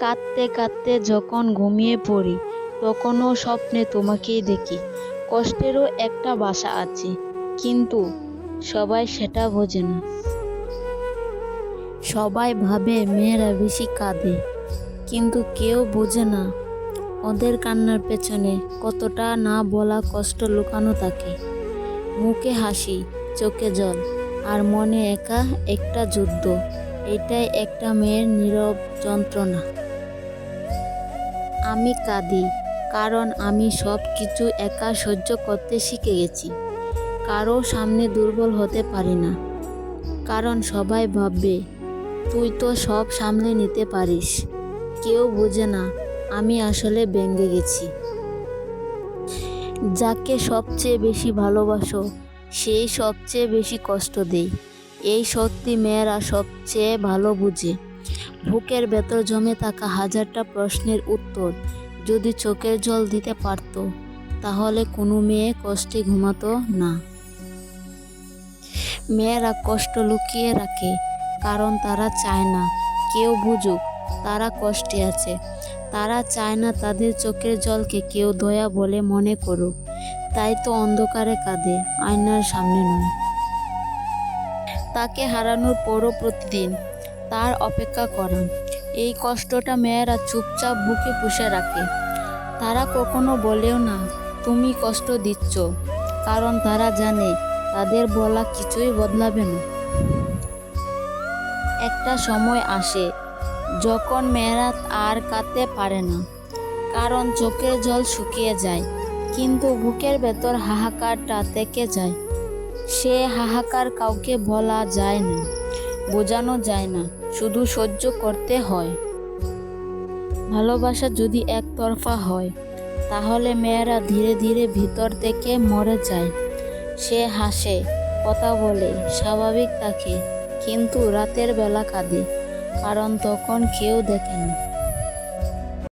কাঁদতে কাঁদতে যখন ঘুমিয়ে পড়ি তখনও স্বপ্নে তোমাকেই দেখি। কষ্টেরও একটা ভাষা আছে, কিন্তু সবাই সেটা বোঝে না। সবাই ভাবে মেয়েরা বেশি কাঁদে, কিন্তু কেউ বোঝে না ওদের কান্নার পেছনে কতটা না বলা কষ্ট লুকানো থাকে। মুখে হাসি, চোখে জল, আর মনে একা একটা যুদ্ধ। এটাই একটা মেয়ের নীরব যন্ত্রণা। আমি কাঁদি কারণ আমি সব কিছু একা সহ্য করতে শিখে গেছি। কারো সামনে দুর্বল হতে পারি না, কারণ সবাই ভাববে তুই তো সব সামলে নিতে পারিস। কেউ বোঝে না আমি আসলে ভেঙে গেছি। যাকে সবচেয়ে বেশি ভালোবাসো সেই সবচেয়ে বেশি কষ্ট দেয়। এই সত্যি মেয়েরা সবচেয়ে ভালো বুঝে। বুকের ভেতর জমে থাকা হাজারটা প্রশ্নের উত্তর যদি চোখের জল দিতে পারত, তাহলে কোনো মেয়ে কষ্টে ঘুমাতো না। মেয়েরা কষ্ট লুকিয়ে রাখে কারণ তারা চায় না কেউ বুঝুক তারা কষ্টে আছে। তারা চায় না তাদের চোখের জলকে কেউ দয়া বলে মনে করুক। তাই তো অন্ধকারে কাঁদে, আয়নার সামনে নয়। তাকে হারানোর পরও প্রতিদিন তার অপেক্ষা করা। এই কষ্টটা মেয়েরা চুপচাপ বুকে পুষে রাখে। তারা কখনো বলেও না তুমি কষ্ট দিচ্ছ, কারণ তারা জানে তাদের বলা কিছুই বদলাবে না। একটা সময় আসে যখন মেয়েরা আর কাঁদতে পারে না, কারণ চোখের জল শুকিয়ে যায়, কিন্তু বুকের ভেতর হাহাকারটা থেকে যায়। সে হাহাকার কাউকে বলা যায় না, বোঝানো যায় না, শুধু সহ্য করতে হয়। ভালোবাসা যদি একতরফা হয়, তাহলে মেয়েরা ধীরে ধীরে ভিতর থেকে মরে যায়। সে হাসে, কথা বলে, স্বাভাবিক থাকে, কিন্তু রাতের বেলা কাঁদে, কারণ তখন কেউ দেখে না।